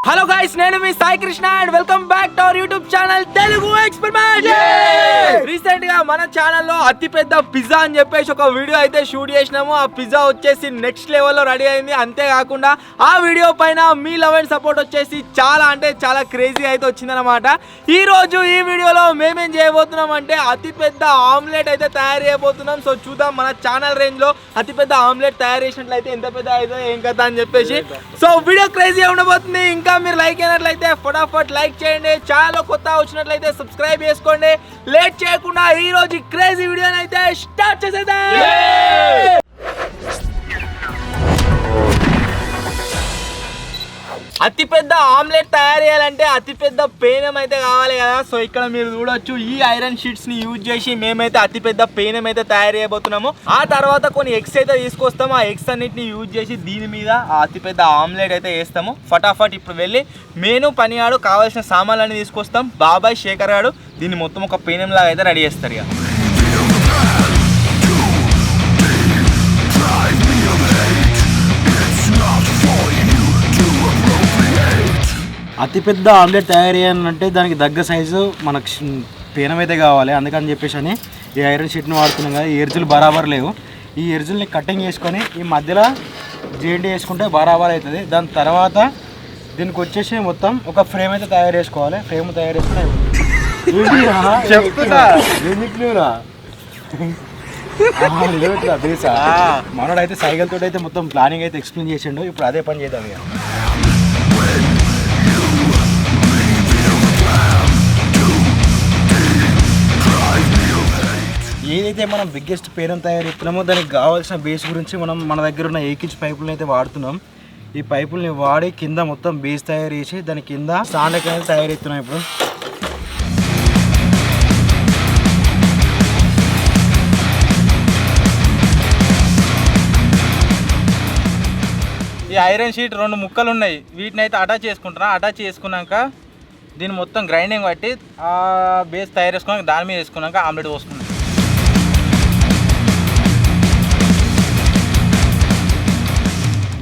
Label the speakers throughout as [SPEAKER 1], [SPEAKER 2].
[SPEAKER 1] Hello guys, నేను మీ Sai Krishna and welcome back to our YouTube channel Telugu experiment. Recent గా మన ఛానల్లో అతి పెద్ద పిజ్జా అని చెప్పేసి ఒక వీడియో అయితే షూట్ చేసినాము. ఆ పిజ్జా వచ్చేసి నెక్స్ట్ లెవెల్లో రెడీ అయింది. అంతేకాకుండా ఆ వీడియో పైన మీ లవ్ అండ్ సపోర్ట్ వచ్చేసి చాలా అంటే చాలా క్రేజీ అయితే వచ్చిందనమాట. ఈ రోజు ఈ వీడియోలో మేమేం చేయబోతున్నాం అంటే అతి పెద్ద ఆమ్లెట్ అయితే తయారు చేయబోతున్నాం. సో చూద్దాం మన ఛానల్ రేంజ్ లో అతి పెద్ద ఆమ్లెట్ తయారు చేసినట్లయితే ఎంత పెద్ద అయితే ఏం కదా అని చెప్పేసి. సో వీడియో క్రేజీ ఉండబోతుంది. ఇంకా మీరు లైక్ అయినట్లయితే ఫటాఫట్ లైక్ చేయండి. ఛానల్ కొత్త వచ్చినట్లయితే సబ్స్క్రైబ్ చేసుకోండి. లేట్ చేయకుండా ఈ రోజు క్రేజీ వీడియోని అయితే స్టార్ట్ చేసేద్దాం. అతి పెద్ద ఆమ్లెట్ తయారు చేయాలంటే అతి పెద్ద పేనం అయితే కావాలి కదా. సో ఇక్కడ మీరు చూడొచ్చు, ఈ ఐరన్ షీట్స్ ని యూజ్ చేసి మేమైతే అతి పెద్ద పేనం అయితే తయారు చేయబోతున్నాము. ఆ తర్వాత కొన్ని ఎగ్స్ అయితే తీసుకొస్తాము. ఆ ఎగ్స్ అన్నిటిని యూజ్ చేసి దీని మీద ఆ అతి పెద్ద ఆమ్లెట్ అయితే వేస్తాము. ఫటాఫట్ ఇప్పుడు వెళ్ళి మేను పనియాడు కావాల్సిన సామాన్లన్నీ తీసుకొస్తాం. బాబాయ్ శేఖర్ గారు దీన్ని మొత్తం ఒక పేనం లాగా అయితే రెడీ చేస్తారు. ఇక
[SPEAKER 2] అతిపెద్ద ఆమ్లెట్ తయారు చేయాలంటే దానికి దగ్గర సైజు మనకు పేనం అయితే కావాలి. అందుకని చెప్పేసి అని ఈ ఐరన్ షీట్ని వాడుతున్నాం కదా. ఈ ఎర్జులు బరాబర్ లేవు. ఈ ఎర్జుల్ని కటింగ్ చేసుకొని ఈ మధ్యలో జేండి వేసుకుంటే బరాబర్ అవుతుంది. దాని తర్వాత దీనికి వచ్చేసి మొత్తం ఒక ఫ్రేమ్ అయితే తయారు చేసుకోవాలి. ఫ్రేమ్ తయారు చేసుకుని మనోడైతే సైకిల్ తోటి అయితే మొత్తం ప్లానింగ్ అయితే ఎక్స్ప్లెయిన్ చేసిండు. ఇప్పుడు అదే పని చేద్దాం. ఇక ఏదైతే మనం బిగ్గెస్ట్ పేరం తయారు చేస్తున్నామో దానికి కావాల్సిన బేస్ గురించి మనం మన దగ్గర ఉన్న 8 ఇంచ్ పైపులను అయితే వాడుతున్నాం. ఈ పైపుల్ని వాడి కింద మొత్తం బేస్ తయారు చేసి దాని కింద స్టాండ్ అనేది తయారు చేస్తున్నాం. ఇప్పుడు
[SPEAKER 1] ఈ ఐరన్ షీట్ 2 ముక్కలు ఉన్నాయి. వీటిని అయితే అటాచ్ చేసుకుంటున్నా. అటాచ్ చేసుకున్నాక దీన్ని మొత్తం గ్రైండింగ్ బట్టి ఆ బేస్ తయారు చేసుకున్నాక దాని మీద వేసుకున్నాక ఆమ్లెట్ పోసుకున్నాం.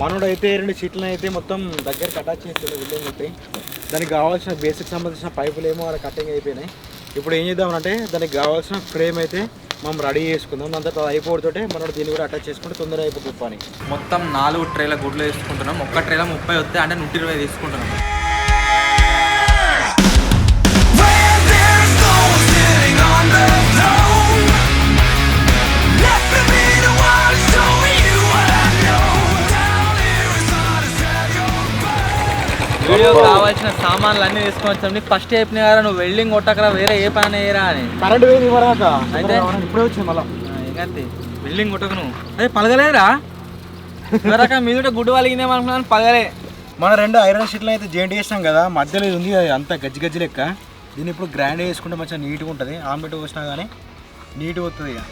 [SPEAKER 2] మనోడు అయితే 2 షీట్లను అయితే మొత్తం దగ్గరికి అటాచ్ చేస్తుంది. బిల్డింగ్ పెట్టి దానికి కావాల్సిన బేసిక్ సంబంధించిన పైపులు ఏమో అలా కటింగ్ అయిపోయినాయి. ఇప్పుడు ఏం చేద్దామంటే దానికి కావాల్సిన ఫ్రేమ్ అయితే మనం రెడీ చేసుకుందాం. దాని తర్వాత అయిపోవడంతో మనం దీన్ని కూడా అటాచ్ చేసుకుంటే తొందరగా అయిపోతుంది పని.
[SPEAKER 1] మొత్తం 4 ట్రేల గుడ్లు వేసుకుంటున్నాం. ఒక్క ట్రేల 30 వస్తే అంటే 120 తీసుకుంటున్నాం. వీడియో కావాల్సిన సామాన్లు అన్నీ తీసుకొని వచ్చాం. ఫస్ట్ చెప్పిన కదా నువ్వు వెల్డింగ్ కొట్టకరా, వేరే ఏ పని వేయరా అని.
[SPEAKER 2] కరెంట్ పోయింది
[SPEAKER 1] అయితే
[SPEAKER 2] ఇప్పుడే వచ్చింది మళ్ళీ.
[SPEAKER 1] ఇంకంతే వెల్డింగ్ కొట్టకు నువ్వు. అదే పలగలేదురా ఇవరక మీద గుడ్డు వలిగిందేమనుకున్నాను, పలగలే.
[SPEAKER 2] మన 2 ఐరన్ షీట్లు అయితే జాయింట్ చేసినాం కదా. మధ్యలో ఇది ఉంది అంతా గజ్జి గజ్జి లెక్క. దీన్ని ఇప్పుడు గ్రైండ్ చేసుకుంటే మంచిగా నీట్గా ఉంటుంది. ఆమ్లెట్ పోసినా కానీ నీట్గా వస్తుంది. ఇక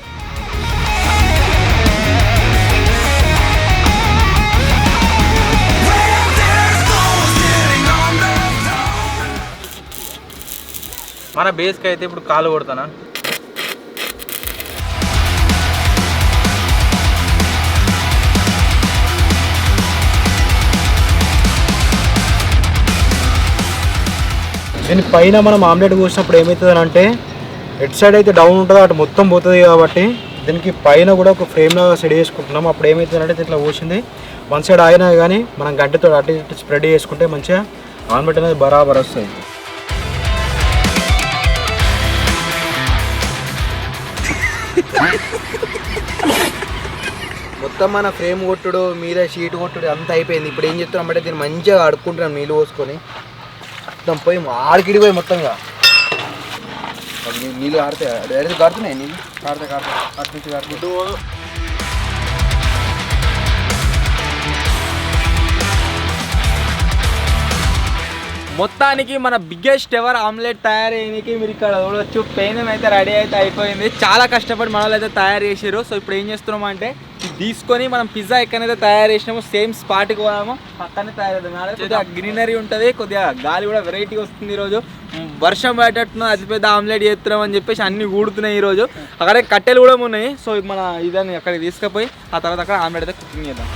[SPEAKER 1] మన బేస్కి అయితే ఇప్పుడు కాలు కొడతానా.
[SPEAKER 2] దీని పైన మనం ఆమ్లెట్ పోసినప్పుడు ఏమవుతుంది అంటే ఎట్ సైడ్ అయితే డౌన్ ఉంటుందో అటు మొత్తం పోతుంది. కాబట్టి దీనికి పైన కూడా ఒక ఫ్రేమ్ లాగా సెట్ చేసుకుంటున్నాం. అప్పుడు ఏమవుతుంది అంటే ఇట్లా పోసింది వన్ సైడ్ అయినా కానీ మనం గంటతో అటు ఇటు స్ప్రెడ్ చేసుకుంటే మంచిగా ఆమ్లెట్ అనేది బరాబర్ వస్తుంది.
[SPEAKER 3] మొత్తం మన ఫ్రేమ్ కొట్టుడు మీద షీట్ కొట్టుడు అంతా అయిపోయింది. ఇప్పుడు ఏం చెప్తున్నాం అంటే దీన్ని మంచిగా అడుక్కుంటున్నాం. నీళ్ళు పోసుకొని మొత్తం పోయి ఆడికిడి పోయి మొత్తంగా నీళ్ళు ఆడితే డైరెక్ట్ కాడుతున్నాయి. నీళ్ళు కాడితే అటు నుంచి కాడుకుంటూ
[SPEAKER 1] మొత్తానికి మన బిగ్గెస్ట్ ఎవర్ ఆమ్లెట్ తయారయ్యేకి మీరు ఇక్కడ చూడవచ్చు. పెయిన్ అయితే రెడీ అయితే అయిపోయింది. చాలా కష్టపడి మన వాళ్ళు అయితే తయారు చేసారు. సో ఇప్పుడు ఏం చేస్తున్నాం అంటే తీసుకొని మనం పిజ్జా ఎక్కడైతే తయారు చేసినామో సేమ్ స్పాట్కి పోదాము. పక్కనే తయారవుతుంది. కొద్దిగా గ్రీనరీ ఉంటుంది, కొద్దిగా గాలి కూడా వెరైటీ వస్తుంది. ఈరోజు వర్షం పడేటట్టున అతిపెద్ద ఆమ్లెట్ చేస్తున్నాం అని చెప్పేసి అన్ని ఊడుతున్నాయి. ఈరోజు అక్కడే కట్టెలు కూడా ఉన్నాయి. సో మన ఇదాన్ని అక్కడికి తీసుకుపోయి ఆ తర్వాత అక్కడ ఆమ్లెట్ అయితే కుకింగ్ చేద్దాం.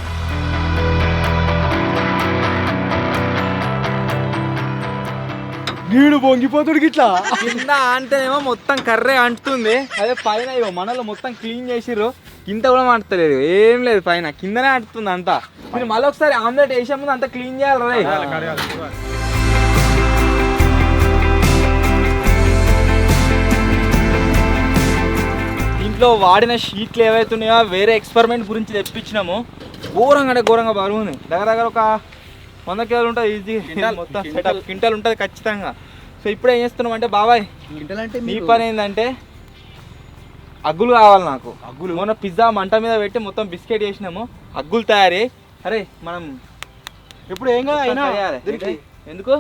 [SPEAKER 2] నీడు పొంగిపోతుడు గిట్లా
[SPEAKER 1] కింద అంటేనేమో మొత్తం కర్రే అంటుతుంది. అదే పైన ఇగో మనలో మొత్తం క్లీన్ చేసిర్రు, కింద కూడా అంటలేదు, ఏం లేదు పైన, కిందనే అంటుతుంది అంతా. మీరు మళ్ళీ ఒకసారి ఆమ్లెట్ వేసే ముందు అంతా క్లీన్ చేయాలి రే. ఇంట్లో వాడిన షీట్లు ఏవైతున్నాయో వేరే ఎక్స్పెరిమెంట్ గురించి తెప్పించినాము. ఘోరంగా అంటే ఘోరంగా బరువుంది, దగ్గర దగ్గర ఒక 100 కిలోలు ఉంటుంది ఈజీ, మొత్తం సెటప్ క్వింటల్ ఉంటుంది ఖచ్చితంగా. సో ఇప్పుడు ఏం చేస్తున్నాం అంటే బాబాయ్ నీ పని ఏంటంటే అగ్గులు కావాలి నాకు. అగ్గులు మొన్న పిజ్జా మంట మీద పెట్టి మొత్తం బిస్కెట్ చేసినాము, అగ్గులు తయారీ. అరే మనం
[SPEAKER 2] ఇప్పుడు ఏం కాదు
[SPEAKER 1] ఎందుకు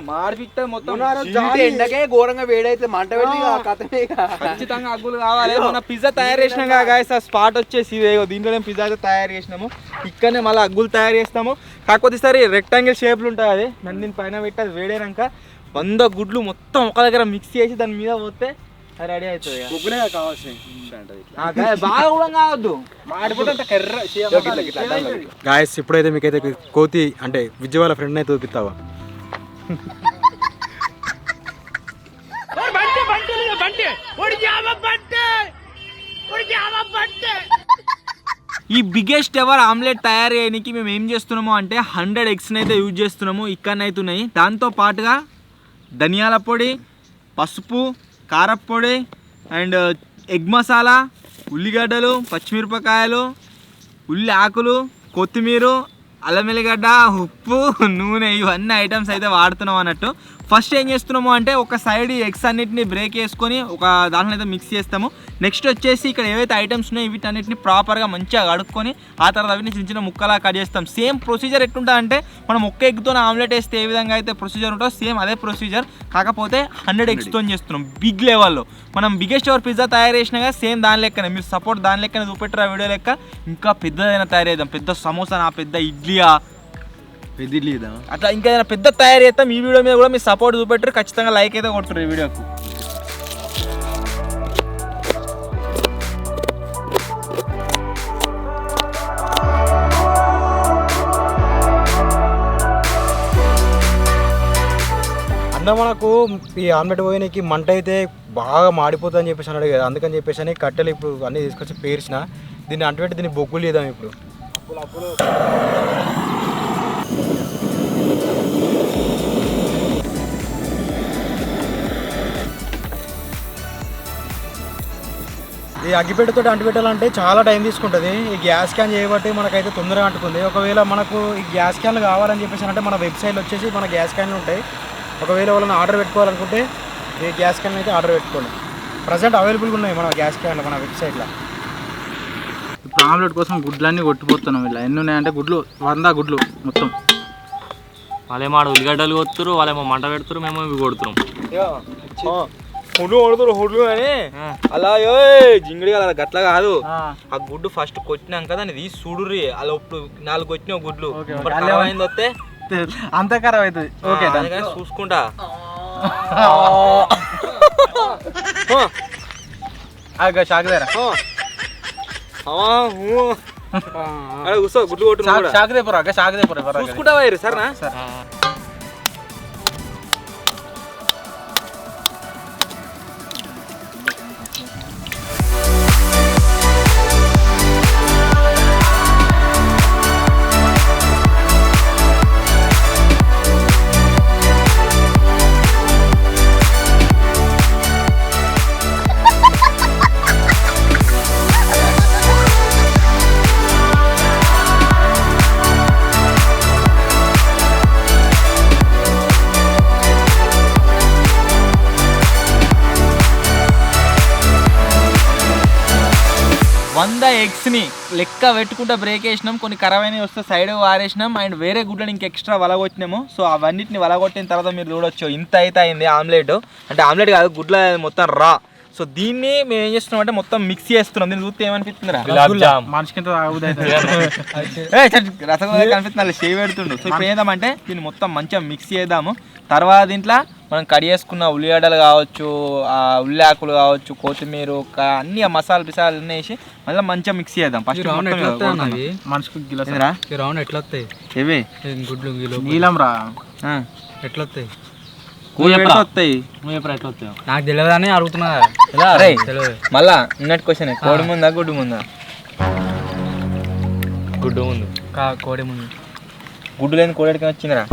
[SPEAKER 1] మాడిపిస్తే మొత్తం
[SPEAKER 3] ఎండకే ఘోరంగా వేడైతే మంట పెట్టి
[SPEAKER 1] ఖచ్చితంగా అగ్గులు కావాలి. మన పిజ్జా తయారు చేసినాం కదా గాయస్, ఆ స్పాట్ వచ్చేసి దీంట్లోనే పిజ్జా అయితే తయారు చేసినాము. ఇక్కడనే మళ్ళీ అగ్గులు తయారు చేస్తాము. కాకపోతే ఈసారి రెక్టాంగిల్ షేప్లు ఉంటుంది, అది నన్ను దీని పైన పెట్టి అది వేడైనాక 100 గుడ్లు మొత్తం ఒక దగ్గర మిక్స్ చేసి దాని మీద పోతే అది రెడీ అవుతుంది. బాగా కూడా కావద్దు,
[SPEAKER 2] గాయస్ ఇప్పుడైతే మీకైతే కోతి అంటే విజయ్ వాళ్ళ ఫ్రెండ్ అయితే చూపిస్తావా?
[SPEAKER 1] ఈ బిగ్గెస్ట్ ఎవర్ ఆమ్లెట్ తయారు చేయడానికి మేము ఏం చేస్తున్నాము అంటే 100 ఎగ్స్ని అయితే యూజ్ చేస్తున్నాము. ఇక్కడనైతే ఉన్నాయి. దాంతో పాటుగా ధనియాల పొడి, పసుపు, కారప్పొడి అండ్ ఎగ్ మసాలా, ఉల్లిగడ్డలు, పచ్చిమిరపకాయలు, ఉల్లి ఆకులు, కొత్తిమీర, అల్లం వెల్లిగడ్డ, ఉప్పు, నూనె, ఇవన్నీ ఐటమ్స్ అయితే వాడుతున్నాం అన్నట్టు. ఫస్ట్ ఏం చేస్తున్నాము అంటే ఒక సైడ్ ఎగ్స్ అన్నిటిని బ్రేక్ చేసుకొని ఒక దాంట్లో అయితే మిక్స్ చేస్తాము. నెక్స్ట్ వచ్చేసి ఇక్కడ ఏవైతే ఐటమ్స్ ఉన్నాయో వీటన్నిటిని ప్రాపర్గా మంచిగా కడుక్కొని ఆ తర్వాత అవి చిన్న చిన్న ముక్కలా కట్ చేస్తాం. సేమ్ ప్రొసీజర్ ఎట్లుంటుంది అంటే మనం ఒక్క ఎగ్తో ఆమ్లెట్ వేస్తే ఏ విధంగా అయితే ప్రొసీజర్ ఉంటుందో సేమ్ అదే ప్రొసీజర్, కాకపోతే 100 ఎగ్స్తో చేస్తున్నాం బిగ్ లెవెల్లో. మనం బిగ్గెస్ట్ ఎవర్ పిజ్జా తయారు చేసినాగా సేమ్ దాని లెక్కనే, మీరు సపోర్ట్ దాని లెక్కనే చూపెట్టారు ఆ వీడియో లెక్క. ఇంకా పెద్దదైనా తయారు చేద్దాం, పెద్ద సమోసానా, పెద్ద ఇడ్లీయా,
[SPEAKER 2] పెద్ద ఇడ్లీ
[SPEAKER 1] అట్లా ఇంకా ఏదైనా పెద్ద తయారు చేస్తాం. ఈ వీడియో మీద కూడా మీరు సపోర్ట్ చూపెట్టారు, ఖచ్చితంగా లైక్ అయితే కొడుతున్నారు ఈ వీడియోకు.
[SPEAKER 2] అన్న మనకు ఈ ఆమ్లెట్ పోయినకి మంట అయితే బాగా మాడిపోతుంది అని చెప్పేసి అన్నాడు కదా, అందుకని చెప్పేసి అని కట్టెలు ఇప్పుడు అన్నీ తీసుకొచ్చి పేర్చిన దీన్ని అంటుపెట్టి దీన్ని బొగ్గులు చేద్దాం ఇప్పుడు. ఈ అగ్గిపెట్టతో అంటుపెట్టాలంటే చాలా టైం తీసుకుంటుంది. ఈ గ్యాస్ క్యాన్ చేయబట్టి మనకైతే తొందరగా అంటుతుంది. ఒకవేళ మనకు ఈ గ్యాస్ క్యాన్లు కావాలని చెప్పేసి అంటే మన వెబ్సైట్లో వచ్చేసి మన గ్యాస్ క్యాన్లు ఉంటాయి. ఒకవేళ వాళ్ళని ఆర్డర్ పెట్టుకోవాలనుకుంటే ఈ గ్యాస్ క్యాన్ అయితే ఆర్డర్ పెట్టుకోండి. ప్రజెంట్ అవైలబుల్గా ఉన్నాయి మన గ్యాస్ క్యాన్లు మన వెబ్సైట్లో.
[SPEAKER 4] ఇప్పుడు ఆమ్లెట్ కోసం గుడ్లన్నీ కొట్టిపోతున్నాం. ఇలా ఎన్ని ఉన్నాయంటే గుడ్లు 100 గుడ్లు మొత్తం.
[SPEAKER 5] వాళ్ళేమో ఆడ ఉల్లిగడ్డలు కొడుతురు, వాళ్ళేమో మంట పెడుతురు, మేము ఇవి కొడుతున్నాం.
[SPEAKER 1] హుడ్లు కొడుతురు హుడ్లు అని అలా జింగిడి అలా గట్ల కాదు. ఆ గుడ్డు ఫస్ట్ కొట్టినాక దాన్ని తీసి చూడుర్రి, అలా ఇప్పుడు 4 కొట్టిన గుడ్లు అయింది వస్తే
[SPEAKER 4] అంత ఖరాబ్ అవుతుంది. ఓకే
[SPEAKER 1] చూసుకుంటా
[SPEAKER 4] షాక్
[SPEAKER 1] కూర్చో, గుడ్లు కొట్టు
[SPEAKER 4] షాక్ దేపురా షాక్ దేపురా
[SPEAKER 1] చూసుకుంటా సరేనా? ఎగ్స్ని లెక్క పెట్టుకుంటా బ్రేక్ వేసినాం, కొన్ని ఖరాబ్ అయినవి వస్తే సైడ్ వారేసినాం అండ్ వేరే గుడ్లను ఇంకా ఎక్స్ట్రా వలగొట్టినాము. సో అవన్నిటిని వలగొట్టిన తర్వాత మీరు చూడొచ్చు ఇంత అయితే అయింది ఆమ్లెట్. అంటే ఆమ్లెట్ కాదు, గుడ్ల మొత్తం రా. సో దీన్ని మేము ఏం చేస్తున్నాం అంటే మొత్తం మిక్స్ చేస్తున్నాం. దీన్ని చూస్తే ఏమనిపిస్తుందిరా,
[SPEAKER 4] మనిషికి
[SPEAKER 1] రసగుల్లా కనిపిస్తుంది, షేవ్ పెడుతుండు. సో ఇప్పుడు ఏదామంటే దీన్ని మొత్తం మంచిగా మిక్స్ చేద్దాము. తర్వాత దీంట్లో మనం కడిగేసుకున్న ఉల్లిగడ్డలు కావచ్చు, ఉల్లి ఆకులు కావచ్చు, కొత్తిమీర, అన్ని మసాలా పిసాలు అన్నీ వేసి మళ్ళీ మంచిగా మిక్స్ చేద్దాం. ఫస్ట్
[SPEAKER 4] మనిషికి
[SPEAKER 3] రౌండ్ ఎట్లా వస్తాయి
[SPEAKER 1] ఇవి
[SPEAKER 3] గుడ్లు
[SPEAKER 4] నీలం రా
[SPEAKER 3] ఎట్లా వస్తాయి?
[SPEAKER 1] వస్తాయి.
[SPEAKER 5] నువ్వు ఎప్పుడు ఎట్లా వస్తావు?
[SPEAKER 4] నాకు తెలియదు అని అడుగుతున్నా.
[SPEAKER 1] అరే మళ్ళా నిన్నటి క్వశ్చన్ కోడి ముందా గుడ్డు ముందా?
[SPEAKER 5] గుడ్డు ముందు.
[SPEAKER 4] కోడి ముందు.
[SPEAKER 1] గుడ్డు లేని కోడికి వచ్చిందిరా.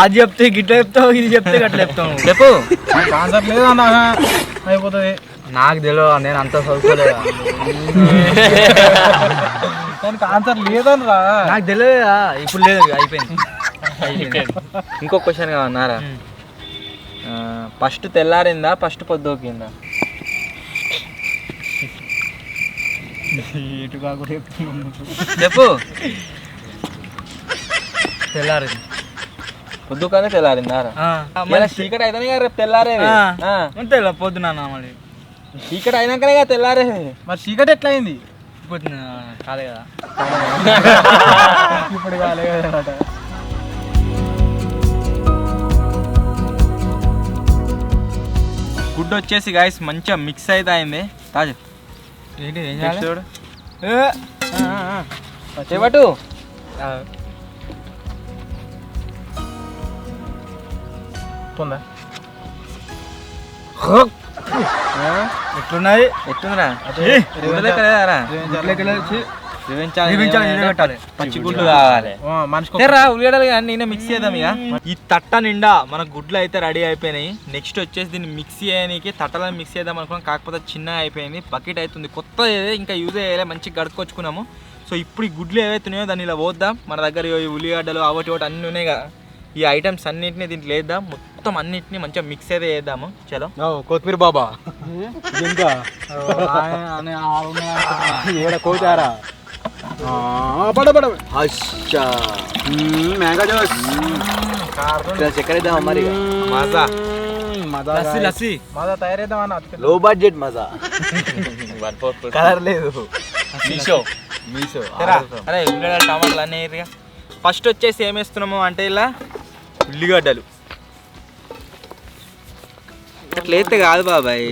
[SPEAKER 4] అది చెప్తే గిట్ల చెప్తావు, ఇది చెప్తే గట్ల చెప్తావు.
[SPEAKER 1] చెప్పు.
[SPEAKER 4] ఆన్సర్ లేదన్నా అయిపోతుంది. నాకు తెలియదు, నేను అంత చదువుకోలేదు. దానికి ఆన్సర్ లేదనరా. నాకు తెలియదా? ఇప్పుడు లేదు, అయిపోయింది.
[SPEAKER 1] ఇంకో క్వశ్చన్ కావన్నారా? ఫస్ట్ తెల్లారిందా ఫస్ట్ పొద్దుకిందా? చెప్పు.
[SPEAKER 4] తెల్లారింది.
[SPEAKER 1] పొద్దు కానీ తెల్లారిందారా? చీకటి అయితేనే కదా రేపు తెల్లారేది.
[SPEAKER 4] అంతే పొద్దున మళ్ళీ
[SPEAKER 1] చీకటి అయినాకనే కదా తెల్లారేది.
[SPEAKER 4] మరి చీకటి ఎట్లా అయింది? ఇప్పుడు కాలే కదా. ఇప్పుడు కాలే కదా.
[SPEAKER 1] గుడ్డు వచ్చేసి గాయస్ మంచిగా మిక్స్ అయితే అయింది. తాజు
[SPEAKER 4] ఏంటి ఏం
[SPEAKER 1] చూడు
[SPEAKER 4] చేయాలి?
[SPEAKER 1] చెబటు.
[SPEAKER 4] ఎట్లున్నది?
[SPEAKER 1] ఎట్టుందిరా? పచ్చి గుడ్లు కావాలి. తెర్రా ఉల్లిగడ్డలు కానీ నేనే మిక్స్ చేద్దాం. ఇక ఈ తట్ట నిండా మన గుడ్లు అయితే రెడీ అయిపోయినాయి. నెక్స్ట్ వచ్చేసి దీన్ని మిక్స్ చేయడానికి తట్టలను మిక్స్ చేద్దాం అనుకున్నాం, కాకపోతే చిన్నగా అయిపోయింది. బకెట్ అవుతుంది కొత్త, ఇంకా యూజ్ అయ్యేలా మంచిగా గడుక్కొచ్చుకున్నాము. సో ఇప్పుడు ఈ గుడ్లు ఏవైతున్నాయో దాన్ని ఇలా పోద్దాం. మన దగ్గర ఈ ఉల్లిగడ్డలు అవటి ఒకటి అన్నీ ఉన్నాయి కదా, ఈ ఐటమ్స్ అన్నింటినీ దీంట్లో వేద్దాం. మొత్తం అన్నింటినీ మంచిగా మిక్స్ అయితే వేద్దాము. చలో.
[SPEAKER 2] కొత్తిమీర బాబా ఇంకా కోచారా
[SPEAKER 3] చక్కెర ఇద్దాం మరి.
[SPEAKER 1] మజా
[SPEAKER 4] లస్సీ మజా తయారైద్దాం అన్న.
[SPEAKER 3] లో బడ్జెట్ మజా. కలర్ లేదు.
[SPEAKER 1] మీషో. అరే ఉల్లిగడ్డలు టమాటాలు అన్నీ వేయరుగా. ఫస్ట్ వచ్చేసి ఏం వేస్తున్నాము అంటే ఇలా ఉల్లిగడ్డలు అట్లా వేస్తే కాదు బాబాయ్,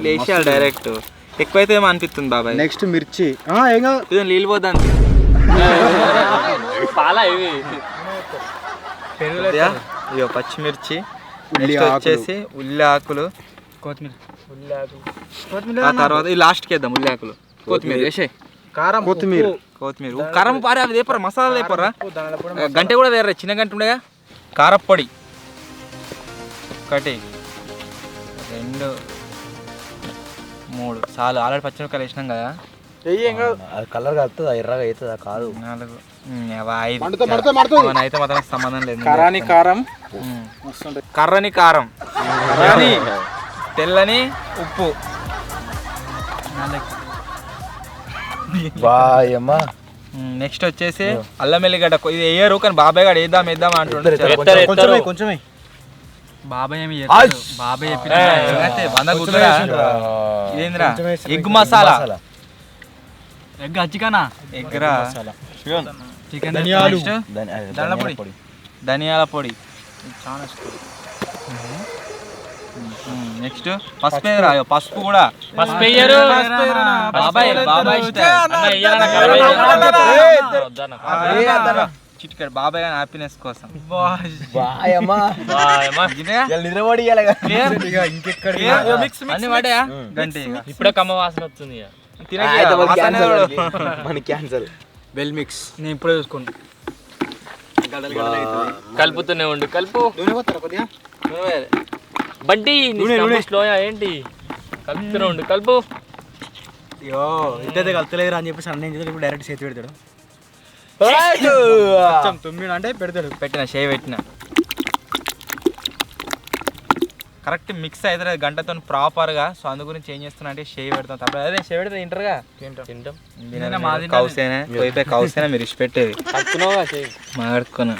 [SPEAKER 1] వేసేయాలి డైరెక్ట్. ఎక్కువైతే ఏమో అనిపిస్తుంది బాబాయ్.
[SPEAKER 2] నెక్స్ట్ మిర్చి
[SPEAKER 1] ఇది నీళ్ళు పోద్దాం.
[SPEAKER 5] పాలా ఇవి
[SPEAKER 1] ఇగో పచ్చిమిర్చి, నెక్స్ట్ వచ్చేసి ఉల్లి ఆకులు,
[SPEAKER 4] కొత్తిమీర,
[SPEAKER 1] ఆ తర్వాత ఈ లాస్ట్కి వేద్దాం ఉల్లి ఆకులు, కొత్తిమీర వేసే,
[SPEAKER 4] కారం,
[SPEAKER 2] కొత్తిమీర,
[SPEAKER 1] కారం పారే అవి వేపరా, మసాలా వేపరా, గంట కూడా వేరే చిన్న గంట ఉండగా. కారప్పొడి 1 2 3 చాలు. ఆల్రెడీ పచ్చిమిరపకాయలు వేసినాం కదా.
[SPEAKER 3] కలర్ కలుతుందా ఎర్రగా అవుతుందా? కాదు
[SPEAKER 1] 4 5 అయితే మాత్రం సంబంధం లేదు.
[SPEAKER 4] కారం,
[SPEAKER 1] కర్రని కారం, తెల్లని ఉప్పు.
[SPEAKER 3] బాయమ్మా.
[SPEAKER 1] నెక్స్ట్ వచ్చేసి అల్లం ఎల్లిగడ్డ. ఇది వేయరు కానీ బాబాయ్ గారు వేద్దాం అంటుండే.
[SPEAKER 2] కొంచెమే
[SPEAKER 4] బాబాయ్ ఏమి బాబాయ్
[SPEAKER 1] ఇదేంద్రా ఎగ్ మసాలా,
[SPEAKER 4] ఎగ్ చికెనా,
[SPEAKER 1] ఎగ్రా
[SPEAKER 4] చికెన్,
[SPEAKER 1] ధనియాల పొడి. నెక్స్ట్ పసుపు వేయరా? పసుపు కూడా
[SPEAKER 5] పసుపు వేయరు
[SPEAKER 1] బాబాయ్ చిటికెడు బాబాయ్ గారి హ్యాపీనెస్ కోసం. అన్ని వాడయా గంటే
[SPEAKER 5] ఇప్పుడే కమ్మ వాసన వస్తుంది.
[SPEAKER 3] Well mix.
[SPEAKER 4] నేను ఇప్పుడే చూసుకుంటా.
[SPEAKER 5] కలుపుతూనే ఉండు, కలుపు. బండి స్లోయా ఏంటి? కలుపుతూనే ఉండు, కలుపు.
[SPEAKER 2] అయ్యో ఇద్దరు కలుతలేరు అని చెప్పేసి అన్న ఏం చేస్తాడు, ఇప్పుడు డైరెక్ట్ చేతి పెడతాడు. తొమ్మిది అంటే పెడతాడు.
[SPEAKER 1] పెట్టిన షేవ్ పెట్టిన కరెక్ట్ మిక్స్ అవుతుంది గంటతో ప్రాపర్గా. సో అందు గురించి ఏం చేస్తున్నా అంటే షేవ్ పెడతాం తప్ప. అదే షేవ్ పెడితే తింటారుగా. కౌసేనా పోయిపోయి కౌసేనా మీరు ఇచ్చి పెట్టేది.
[SPEAKER 5] కడుక్కున్నావుగా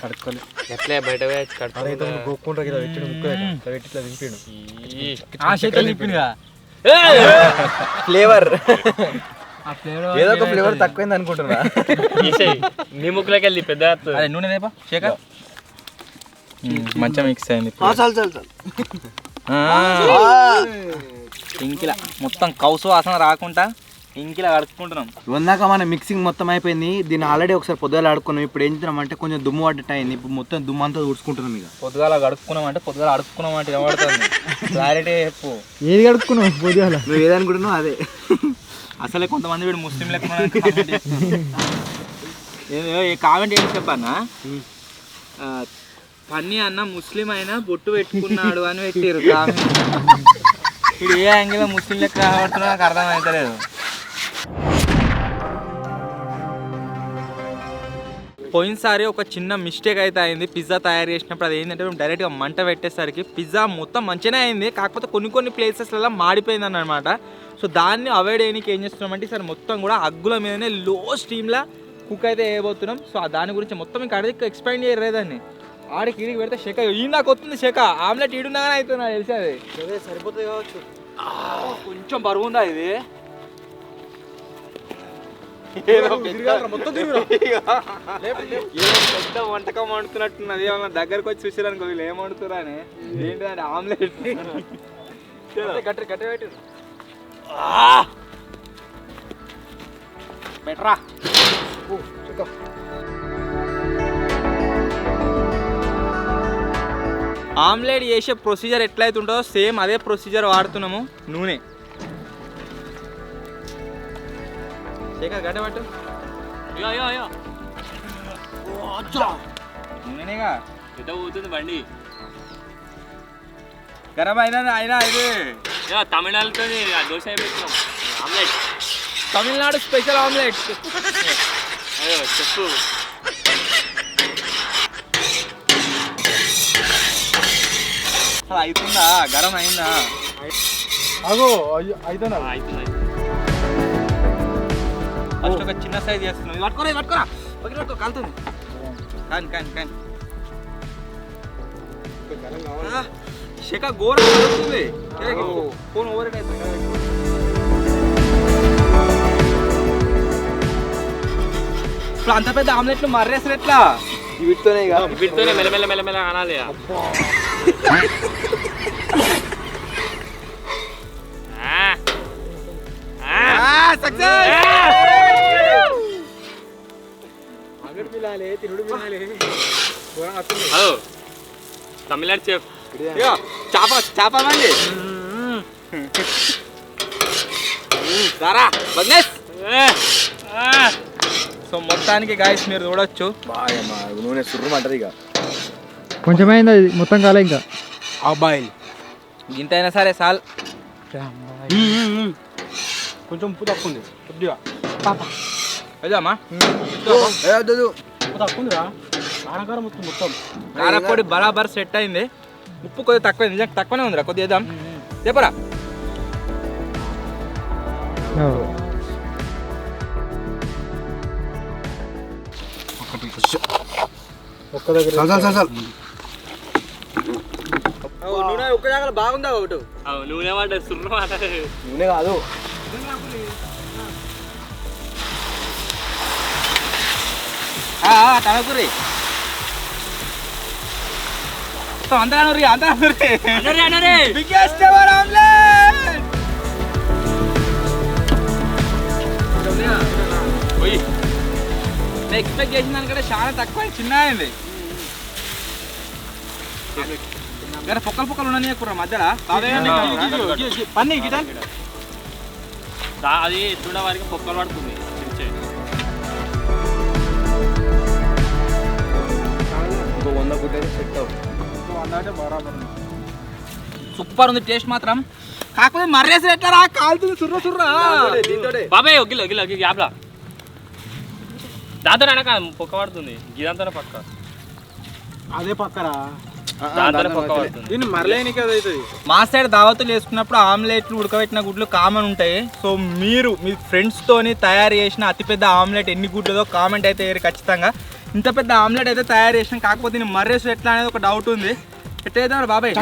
[SPEAKER 1] కడుక్కోలే
[SPEAKER 5] ఎట్లే బయట
[SPEAKER 3] ఫ్లేవర్ ఏదో ఒక ఫ్లేవర్ తక్కువైంది అనుకుంటున్నా.
[SPEAKER 5] నీ ముక్కులోకి వెళ్ళి పెద్ద
[SPEAKER 1] అదే నూనె దేపా శేఖర్. మంచిగా మిక్స్ అయింది. ఇంకిలా మొత్తం కౌసు వాసన రాకుండా
[SPEAKER 4] ఇంకిలా కడుక్కుంటున్నాం.
[SPEAKER 3] వందాక మన మిక్సింగ్ మొత్తం అయిపోయింది. దీన్ని ఆల్రెడీ ఒకసారి పొద్దుగాల ఆడుకున్నాం. ఇప్పుడు ఏం చేస్తున్నాం అంటే కొంచెం దుమ్ము పడ్డట్టు అయింది. ఇప్పుడు మొత్తం దుమ్ము అంతా ఊడ్చుకుంటున్నాం. ఇక
[SPEAKER 4] పొద్దుగాల అడుక్కున్నామంటే ఏమడుతుంది క్లారిటీ చెప్పు.
[SPEAKER 2] ఏది కడుక్కున్నావు పొద్దుగాల?
[SPEAKER 3] నువ్వు ఏదనుకుంటున్నావు అదే.
[SPEAKER 4] అసలే కొంతమంది వీడు ముస్లిం లెక్క కామెంట్ ఏంటి చెప్పన్నా, పన్నీ అన్న ముస్లిం అయినా బొట్టు పెట్టుకున్నాడు అని పెట్టారు కామెంట్. వీడు ఏ యాంగిల్ ముస్లిం లెక్క రాబడుతున్నా నాకు అర్థం అవుతలేదు. పోయినసారి ఒక చిన్న మిస్టేక్ అయితే అయింది పిజ్జా తయారు చేసినప్పుడు. అది ఏంటంటే మేము డైరెక్ట్గా మంట పెట్టేసరికి పిజ్జా మొత్తం మంచిగానే అయింది, కాకపోతే కొన్ని ప్లేసెస్లలో మాడిపోయింది అన్నమాట. సో దాన్ని అవాయిడ్ చేయడానికి ఏం చేస్తున్నామంటే ఈసారి మొత్తం కూడా అగ్గుల మీదనే లో స్టీమ్లా కుక్ అయితే వేయబోతున్నాం. సో దాని గురించి మొత్తం ఇంకా అడిగి ఎక్స్ప్లెయిన్ చేయలేదాన్ని. ఆడికి ఈడికి పెడితే షెక ఈయనకు వస్తుంది షెక. ఆమ్లెట్ ఈడున్నాగానే అవుతుంది నాకు తెలిసి. అది
[SPEAKER 3] సరిపోతుంది కావచ్చు.
[SPEAKER 4] కొంచెం బరువు ఉందా ఇది? పెద్ద వంటకం వండుతున్నట్టున్నది. ఏమన్నా దగ్గరకు వచ్చి చూసిరనుకో వీళ్ళు ఏం వండుతురా అని. ఏంటంటే ఆమ్లెట్ గట్టి పెట్టి బెటరా. ఆమ్లెట్ చేసే ప్రొసీజర్ ఎట్లయితే ఉంటుందో సేమ్ అదే ప్రొసీజర్ వాడుతున్నాము. నూనె గడ్డ పట్టు. నూనెగా
[SPEAKER 5] ఎట పోతుంది బండి.
[SPEAKER 4] గరం అయినా ఇది
[SPEAKER 5] తమిళనాడుతో దోశ పెట్టినాం ఆమ్లెట్.
[SPEAKER 4] Tamil Nadu special omelette.
[SPEAKER 5] అయ్యో చెప్పు.
[SPEAKER 4] అసలు అవుతుందా? గరం అయిందా?
[SPEAKER 2] అగో అవుతున్నా.
[SPEAKER 4] ఫస్ట్ ఒక చిన్న సైజ్ చేస్తున్నాం. పట్టుకోరా కాలుతుంది. కానీ షెక గోర అవుతుంది. ఫోన్ ఓవర్ హీట్ అవుతుంది. ఇప్పుడు అంత పెద్ద ఆమ్లెట్లు మర్రేసరు ఎట్లా?
[SPEAKER 3] వీటితోనే
[SPEAKER 5] వీటితోనే మెల్లమెల్ల అనాలి. తమిళనాడు చెఫ్
[SPEAKER 4] చేప మండి సో మొత్తానికి గాయస్ మీరు చూడొచ్చు
[SPEAKER 3] నూనె సుర్రమంటది. ఇక
[SPEAKER 2] కొంచెం అయింది అది మొత్తం కాలే. ఇంకా
[SPEAKER 3] అబ్బాయిల్
[SPEAKER 4] ఇంతైనా సరే సాల్.
[SPEAKER 2] కొంచెం ఉప్పు తక్కువ ఉంది కొద్దిగా.
[SPEAKER 4] అదేమ్మా
[SPEAKER 2] ఉప్పు తక్కువ ఉందిరా. కారకారం మొత్తం
[SPEAKER 4] కారపొడి బరాబర్ సెట్ అయింది. ఉప్పు కొద్దిగా తక్కువ, నిజంగా తక్కువనే ఉందిరా. కొద్దిగా వేద్దాం చెప్పరా.
[SPEAKER 2] ఒక్క దగ్గర
[SPEAKER 3] నూనె ఒక్క జాగ్రత్త బాగుందా ఒకటి.
[SPEAKER 5] నూనె వాడ సుర్ర మాట.
[SPEAKER 3] నూనె కాదు
[SPEAKER 4] తనకుర్రి అందరూ బిగ్గెస్ట్ ఎవర్ ఆమ్లెట్. నేను ఎక్స్పెక్ట్ చేసిన దానికంటే చాలా తక్కువ, చిన్న అయింది. పొక్కలు ఉన్నాయి కుర్ర మధ్యలో పన్నీ
[SPEAKER 5] అది చూడవారికి పొక్కలు పడుతుంది.
[SPEAKER 4] సూపర్ ఉంది టేస్ట్ మాత్రం. కాకపోతే మర్రేసి ఎట్లా కాలుతుంది సుర్రా.
[SPEAKER 5] బాబాయ్ గిల్ల గ్యాప్లా దాంతో అనక పొక్క పడుతుంది. ఇదంతా పక్క
[SPEAKER 2] అదే పక్కరా.
[SPEAKER 4] దీన్ని మరలేనికి అవుతుంది. మా సైడ్ దావతులు వేసుకున్నప్పుడు ఆమ్లెట్లు ఉడకబెట్టిన గుడ్లు కామన్ ఉంటాయి. సో మీరు మీ ఫ్రెండ్స్తోని తయారు చేసిన అతిపెద్ద ఆమ్లెట్ ఎన్ని గుడ్లదో కామెంట్ అయితే వేయరు ఖచ్చితంగా. ఇంత పెద్ద ఆమ్లెట్ అయితే తయారు చేసినాం, కాకపోతే దీన్ని మర్రేసు ఎట్లా అనేది ఒక డౌట్ ఉంది. ఎట్లా బాబాయ్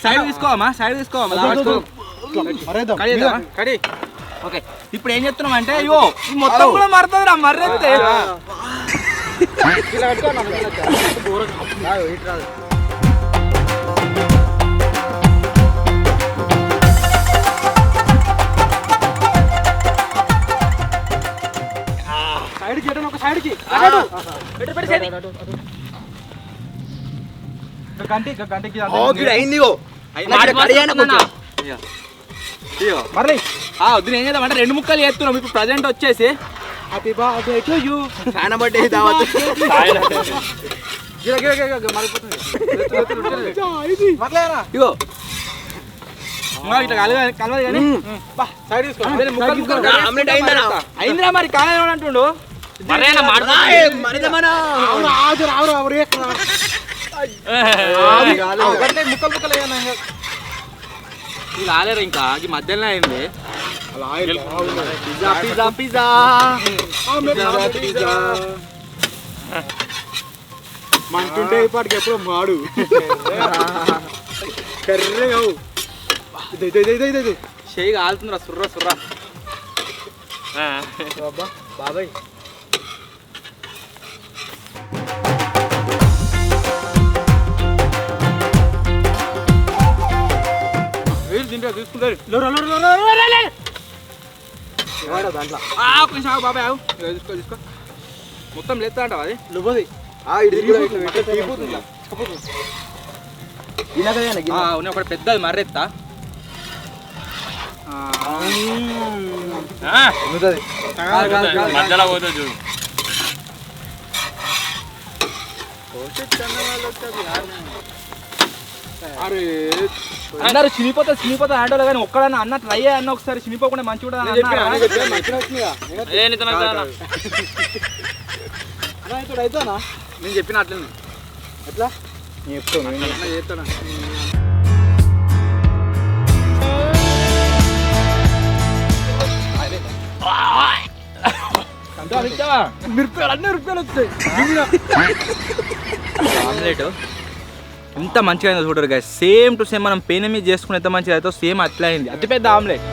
[SPEAKER 4] సైడ్ తీసుకోవమ్మా, సైడ్ తీసుకోవమ్మా. కడి ఓకే. ఇప్పుడు ఏం చెప్తున్నాం అంటే అయ్యో మొత్తం కూడా మరుతుంది రా మర్రెత్తే.
[SPEAKER 2] ఒక సైడ్కి గంటకి
[SPEAKER 3] అయింది
[SPEAKER 4] మరి వద్దు ఏం చేద్దామంటే 2 ముక్కలు చేస్తున్నాం ఇప్పుడు ప్రజెంట్ వచ్చేసి
[SPEAKER 3] happy birthday to you fan birthday దావత్ ఇగో
[SPEAKER 4] ఇట్లా కలవదు కానీ
[SPEAKER 3] సైడ్ తీసుకో ఆమ్లెట్
[SPEAKER 4] అయిందిరా మరి కాలేదు అంటుండు ముక్కలు ఇది రాలేరు ఇంకా ఈ మధ్యలో అయింది పిజ్జా పిజ్జా పిజ్జా
[SPEAKER 2] మంటుంటే ఇప్పటికి ఎప్పుడు మాడు కర్రే
[SPEAKER 4] చేయి కాలుతుందిరా సుర్రా సుర్రా
[SPEAKER 3] బాబాయ్
[SPEAKER 4] తీసుకుంటారు
[SPEAKER 3] దాంట్లో
[SPEAKER 4] కొంచెం ఆగు బాబాయ్ ఆగు తీసుకో తీసుకో మొత్తం లేస్తా అంటావు అది
[SPEAKER 3] నువ్వుది
[SPEAKER 4] ఒకటి పెద్దది మర్రెత్తా
[SPEAKER 5] మధ్యలో పోతుంది చూడు
[SPEAKER 4] అన్నారు చినిపోతా ఆటోలో కానీ ఒక్కడన్నా అన్న ట్రై అన్న ఒకసారి చినిపోకుండా మంచి కూడా
[SPEAKER 3] అయితేనా
[SPEAKER 4] నేను చెప్పిన అట్లనే
[SPEAKER 3] ఎట్లా నేను చెప్తాను
[SPEAKER 4] ఆమ్లెట్ ఎంత మంచిగా అయిందో చూడరు గాయ సేమ్ టు సేమ్ మనం పెయిన్ మీద చేసుకుని ఎంత మంచిగా అయితే సేమ్ అట్లా అయింది అతి పెద్ద ఆమ్లెట్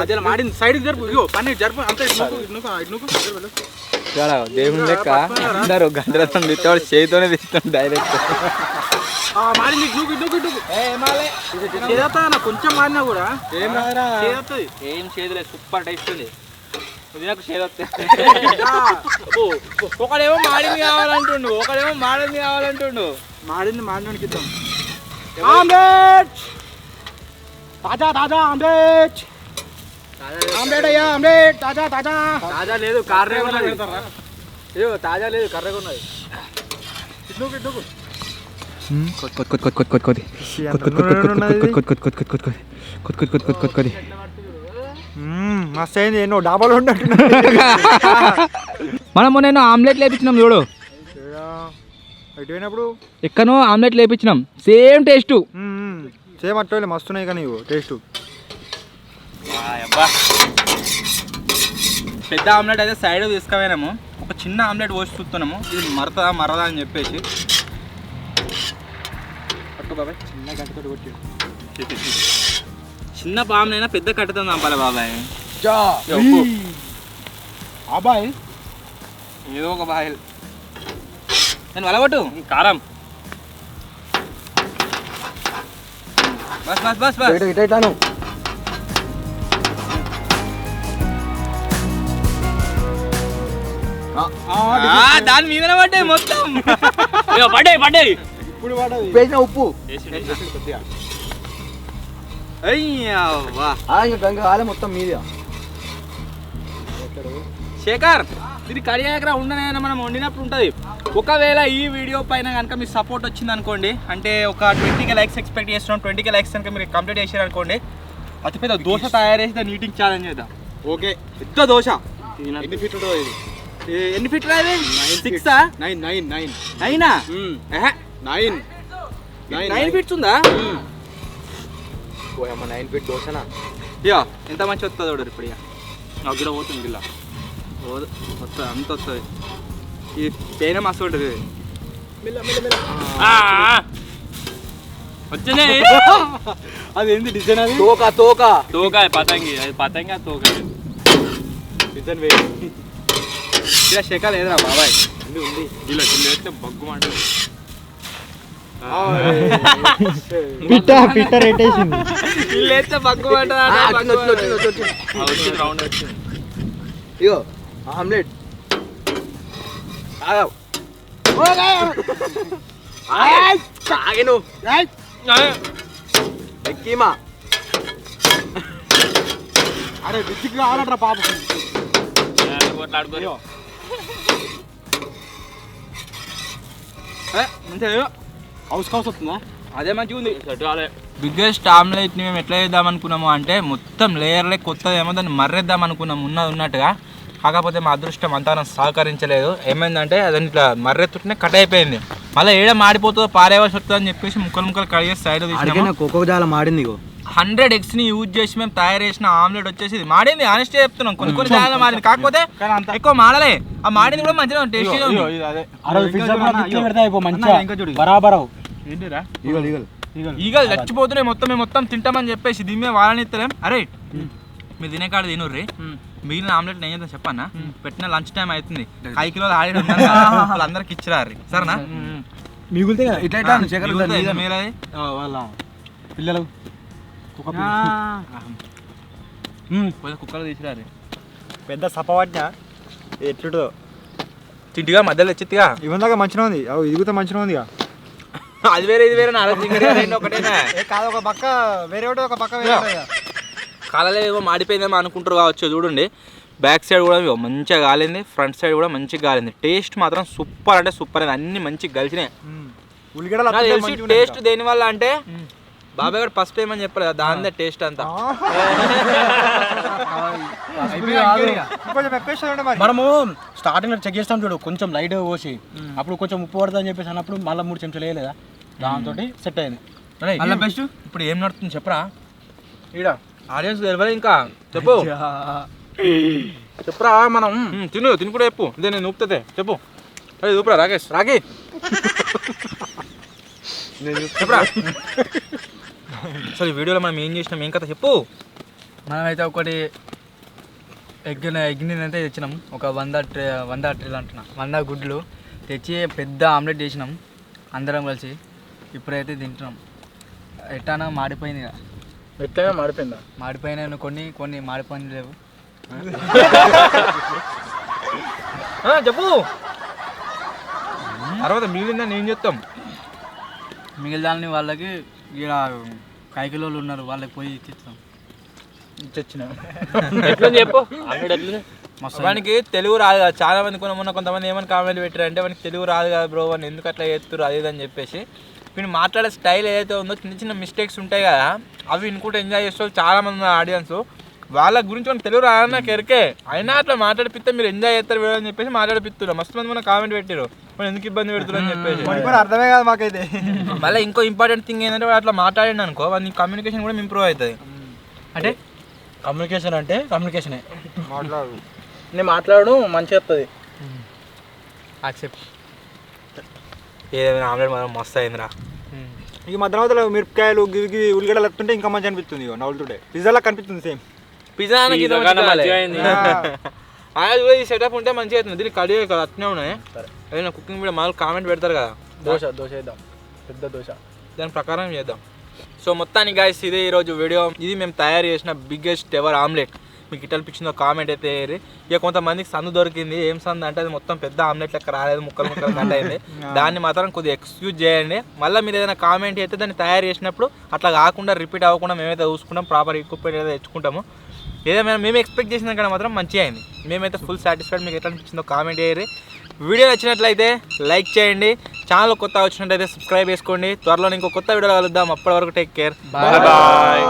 [SPEAKER 3] మధ్యలో మాడింది సైడ్ జరుపు ఇగో పని జరుపు అంతే
[SPEAKER 4] దేవుని లెక్క అందరూ గంటలతో తిట్టాడు చేతితోనే తిట్టాడు డైరెక్ట్
[SPEAKER 3] మాడింది కొంచెం మాడినా కూడా
[SPEAKER 4] ఏం రాదురా ఏం చేదులే సూపర్ టేస్ట్ ఉంది నాకు చేదు ఒకడేమో మాడింది కావాలంటుండు
[SPEAKER 3] మాడింది మాడినోడికి ఇద్దాం ఆమ్లెట్ తాజా ఆమ్లెట్ ఆమ్లెట్ అయ్యా ఆమ్లెట్ తాజా లేదు కర్రగా ఉన్నది తాజా లేదు కర్రగా ఉన్నది మస్తు అయింది ఎన్నో డాబాలు ఉన్నట్టు
[SPEAKER 4] మనం నేను ఆమ్లెట్ లేపించినాం చూడు
[SPEAKER 3] అయిపోయినప్పుడు
[SPEAKER 4] ఎక్కనో ఆమ్లెట్ లేపించినాం సేమ్ టేస్ట్
[SPEAKER 3] సేమ్ అట్లా మస్తున్నాయి కానీ టేస్ట్
[SPEAKER 4] పెద్ద ఆమ్లెట్ అయితే సైడ్ తీసుకుపోయినాము ఒక చిన్న ఆమ్లెట్ పోసి చూస్తున్నాము ఇది మరదా అని చెప్పేసి పట్టుకో బాబాయ్
[SPEAKER 3] చిన్న గంటతో కొట్టి
[SPEAKER 4] చిన్న పామునైనా పెద్ద కట్టతో చంపాలి బాబాయ్
[SPEAKER 3] అబ్బాయి
[SPEAKER 4] ఏదో ఒక బాయిల్ నేను వలగొట్టు కారం బస్ బస్ బస్ బస్
[SPEAKER 3] ఇటాను
[SPEAKER 4] దాని మీదనే పడ్డాయి మొత్తం పడ్డాయి
[SPEAKER 3] ఇప్పుడు వేసిన ఉప్పు గంగ మొత్తం మీద
[SPEAKER 4] శేఖర్ ఇది కడియాకరా ఉండనైనా మనం వండినప్పుడు ఉంటుంది ఒకవేళ ఈ వీడియో పైన కనుక మీకు సపోర్ట్ వచ్చింది అనుకోండి అంటే ఒక 20K లైక్స్ ఎక్స్పెక్ట్ చేస్తున్నాం 20K లైక్స్ కనుక మీరు కంప్లీట్ చేశారు అనుకోండి అతిపెద్ద దోశ తయారు చేసి దాన్ని ఈటింగ్ ఛాలెంజ్ చేద్దాం
[SPEAKER 3] ఓకే
[SPEAKER 4] పెద్ద దోశ
[SPEAKER 3] ఎన్ని ఫీట్ ఉంటుంది ఇది
[SPEAKER 4] ఎన్ని ఫీట్ రాదు 6
[SPEAKER 3] 9
[SPEAKER 4] 9 ఫీట్స్ ఉందా
[SPEAKER 3] 9 ఫీట్ దోశనా
[SPEAKER 4] ఇయో ఎంత మంచి వస్తుంది చూడరు ఇప్పుడు ఇక నాకు కూడా పోతుంది గిల్ల వస్తుంది అంత వస్తుంది ఈ పెయిన్ మస్తు ఉంటుంది
[SPEAKER 5] వచ్చింది
[SPEAKER 3] అది ఏంది డిజైన్ అది తోక
[SPEAKER 5] తోక పతంగి అది పతంగి తోక
[SPEAKER 3] డిజైన్ వేరే
[SPEAKER 1] ఇలా శేఖర్ లేదురా బాబాయ్.
[SPEAKER 5] ఉంది ఇలా చిన్న బగ్గు మాట
[SPEAKER 2] పిట్ట రేటేసింది.
[SPEAKER 1] ఇల్లు వేస్తే బగ్గు
[SPEAKER 5] వచ్చింది రౌండ్ వచ్చింది.
[SPEAKER 3] ఇగో ఆమ్లెట్ ఎక్కీమా.
[SPEAKER 2] అరే బిస్కెట్ కావాలంటారా పాప.
[SPEAKER 5] కొట్లాడుకో
[SPEAKER 2] హౌస్ హౌస్ వస్తుందా?
[SPEAKER 1] అదే మంచిగా ఉంది.
[SPEAKER 5] సెట్ కాలే.
[SPEAKER 4] బిగ్గెస్ట్ ఆమ్లెట్ని మేము ఎట్లా చేద్దాం అనుకున్నాము అంటే మొత్తం లేయర్లే కొత్తదేమో దాన్ని మర్రేద్దాం అనుకున్నాము ఉన్నట్టుగా. కాకపోతే మా అదృష్టం అంతా నాకు సహకరించలేదు. ఏమైందంటే అదని ఇట్లా మర్రెత్తుంటేనే కట్ అయిపోయింది. మళ్ళీ ఏడ మాడిపోతుందో పారేవాల్సి వస్తుందో అని చెప్పేసి ముక్కలు కడిగేసి సైడ్ తీసినాము.
[SPEAKER 3] కోకో చాలా మాడింది. ఇగో
[SPEAKER 4] 100 eggsని యూజ్ చేసి మేము తయారు చేసిన ఆమ్లెట్ వచ్చేసి ఇది మాడింది. ఆనెస్ట్ చెప్తున్నాం, కొన్ని చాలా మాడింది. కాకపోతే ఎక్కువ మాడలే. ఆ మాడింది కూడా మంచిగా టేస్టీగా ఉంది.
[SPEAKER 2] బరాబరావు.
[SPEAKER 1] ఏంటిరా
[SPEAKER 4] ఈగలు చచ్చిపోతున్నాయి మొత్తం. మేము మొత్తం తింటామని చెప్పేసి దీని మీద వాళ్ళని ఇస్తలేం. అరే మీరు తినే కాడ తినుర్రి, మిగిలిన ఆమ్లెట్ నేను చేద్దాం చెప్పన్నా. పెట్టిన లంచ్ టైం అవుతుంది, 5 కిలోలు ఆడి వాళ్ళందరికి ఇచ్చిరారు సరేనా.
[SPEAKER 2] మిగులుతే
[SPEAKER 3] ఇట్లా
[SPEAKER 4] మీరది
[SPEAKER 2] వాళ్ళ పిల్లలు
[SPEAKER 4] కుక్కలు తీసిరారు.
[SPEAKER 2] పెద్ద సపవాట్న ఎట్లుంటుందో
[SPEAKER 4] తింటిగా మధ్యలో తెచ్చిగా
[SPEAKER 2] ఇవందాక మంచిగా ఉంది. ఇదిగుతా మంచిగా ఉంది.
[SPEAKER 4] అది వేరే ఇది వేరే రెండు ఒకటేనా
[SPEAKER 2] కాదు, ఒక పక్క వేరే ఒకటి, ఒక పక్క వేరే.
[SPEAKER 4] కాలలో ఏమో మాడిపోయిందేమో అనుకుంటారు కావచ్చు. చూడండి బ్యాక్ సైడ్ కూడా మంచిగా కాలింది, ఫ్రంట్ సైడ్ కూడా మంచిగా కాలింది. టేస్ట్ మాత్రం సూపర్ అంటే సూపర్ అయింది. అన్ని మంచిగా కలిసినాయి.
[SPEAKER 2] ఉల్లిగడ్డలు
[SPEAKER 4] టేస్ట్ దేనివల్ల అంటే బాబాయ్ గారు ఫస్ట్ టైం అని చెప్పలేదు, దానిదే టేస్ట్ అంతా.
[SPEAKER 2] మనము స్టార్టింగ్ లో చెక్ చేస్తాం చూడు, కొంచెం లైట్ పోసి అప్పుడు కొంచెం ఉప్పు పడుతుంది అని చెప్పేసి అన్నప్పుడు మళ్ళీ 3 చెంచాలు వేయలేదా, దాంతో సెట్ అయింది.
[SPEAKER 4] బెస్ట్. ఇప్పుడు ఏం నడుతుంది చెప్పరా ఈడ ఆడియన్స్ తెలియదు ఇంకా చెప్పు
[SPEAKER 1] చెప్పరా మనం
[SPEAKER 4] తిను కూడా చెప్పు. ఇదే నేను ఊపుతుంది చెప్పు. అదే ఊపురా రాకేష్ రాకి చెప్పరా. అసలు ఈ వీడియోలో మనం ఏం చేసినాం ఏం కథ చెప్పు.
[SPEAKER 6] మనమైతే ఒకటి ఎగ్ని అయితే తెచ్చినాం. ఒక 100 ట్రేలు అంటున్నా, 100 గుడ్లు తెచ్చి పెద్ద ఆమ్లెట్ చేసినాం అందరం కలిసి. ఇప్పుడైతే తింటున్నాం. ఎట్టానా మాడిపోయింది ఇక.
[SPEAKER 1] ఎట్లయినా మాడిపోయిందా?
[SPEAKER 6] మాడిపోయినాయి కొన్ని మాడిపోయింది లేవు.
[SPEAKER 4] చెప్పు. తర్వాత మిగిలిందని ఏం చెప్తాం.
[SPEAKER 6] మిగిలిన వాళ్ళకి ఇక్కడ 5 కిలోలు ఉన్నారు, వాళ్ళకి పోయి ఇచ్చిస్తాం.
[SPEAKER 1] తెచ్చిన
[SPEAKER 5] చెప్పు ఆమ్లెట్
[SPEAKER 4] వానికి తెలుగు రాదు కదా. చాలా మంది మొన్న కొంతమంది ఏమని కామెంట్ పెట్టారంటే వానికి తెలుగు రాదు కదా బ్రో, వాడిని ఎందుకు అట్లా చేస్తారు అది అని చెప్పేసి. వీళ్ళు మాట్లాడే స్టైల్ ఏదైతే ఉందో చిన్న చిన్న మిస్టేక్స్ ఉంటాయి కదా, అవి వినుకుంటే ఎంజాయ్ చేసే వాళ్ళు చాలా మంది ఉన్నారు ఆడియన్స్. వాళ్ళ గురించి మనం తెలుగు రాదన్న కెరికే అయినా అట్లా మాట్లాడిపిస్తే మీరు ఎంజాయ్ చేస్తారు వీడు అని చెప్పేసి మాట్లాడిపిస్తున్నారు. మస్తు మంది మన కామెంట్ పెట్టారు మనం ఎందుకు ఇబ్బంది పెడుతున్నారు అని చెప్పేసి.
[SPEAKER 2] అర్థమే కాదు మాకైతే.
[SPEAKER 4] మళ్ళీ ఇంకో ఇంపార్టెంట్ థింగ్ ఏంటంటే వాడు అట్లా మాట్లాడండి అనుకో, వాడి కమ్యూనికేషన్ కూడా ఇంప్రూవ్ అవుతుంది.
[SPEAKER 6] అంటే
[SPEAKER 2] కమ్యూనికేషన్ అంటే కమ్యూనికేషనే.
[SPEAKER 1] నేను మాట్లాడు మంచిగా వస్తుంది.
[SPEAKER 6] యాక్సెప్ట్.
[SPEAKER 4] ఏదైనా ఆమ్లెట్ మనం మస్తు అయిందిరా.
[SPEAKER 2] ఈ మధ్యలో మిరపకాయలు గివి ఉల్లిగడ్డలు వస్తుంటే ఇంకా మంచి అనిపిస్తుంది. నవ్వుతుంటే పిజ్జాలా కనిపిస్తుంది సేమ్.
[SPEAKER 4] పిజ్జా ఈ సెటప్ ఉంటే మంచిగా అవుతుంది. దీనికి కడిగే కదా అట్నే ఉన్నాయి. ఏదైనా కుకింగ్ వీడియో మామూలు కామెంట్ పెడతారు కదా,
[SPEAKER 1] దోశ వేద్దాం, పెద్ద దోశ,
[SPEAKER 4] దాని ప్రకారం చేద్దాం. సో మొత్తానికి గాయ్స్ ఇదే ఈరోజు వీడియో. ఇది మేము తయారు చేసిన బిగ్గెస్ట్ ఎవర్ ఆమ్లెట్. మీకు ఇట్లా అనిపించిందో కామెంట్ అయితే వేయరు. ఇక కొంతమందికి సందు దొరికింది. ఏం సందు అంటే అది మొత్తం పెద్ద ఆమ్లెట్ లెక్క రాలేదు, ముక్కలు కట్ అయింది. దాన్ని మాత్రం కొద్దిగా ఎక్స్క్యూజ్ చేయండి. మళ్ళీ మీరు ఏదైనా కామెంట్ అయితే దాన్ని తయారు చేసినప్పుడు అట్లా కాకుండా రిపీట్ అవ్వకుండా మేమైతే చూసుకుంటాం, ప్రాపర్ ఎక్విప్మెంట్ అయితే తెచ్చుకుంటాము. ఏదేమైనా మేము ఎక్స్పెక్ట్ చేసిన కానీ మాత్రం మంచిగా అయింది. మేమైతే ఫుల్ సాటిస్ఫైడ్. మీకు ఎట్లా అనిపించిందో కామెంట్ చేయరు. వీడియో నచ్చినట్లయితే లైక్ చేయండి. ఛానల్ కొత్త వచ్చినట్టయితే సబ్స్క్రైబ్ చేసుకోండి. త్వరలో ఇంకో కొత్త వీడియోలో కలుద్దాం. అప్పటి వరకు టేక్ కేర్, బాయ్ బాయ్.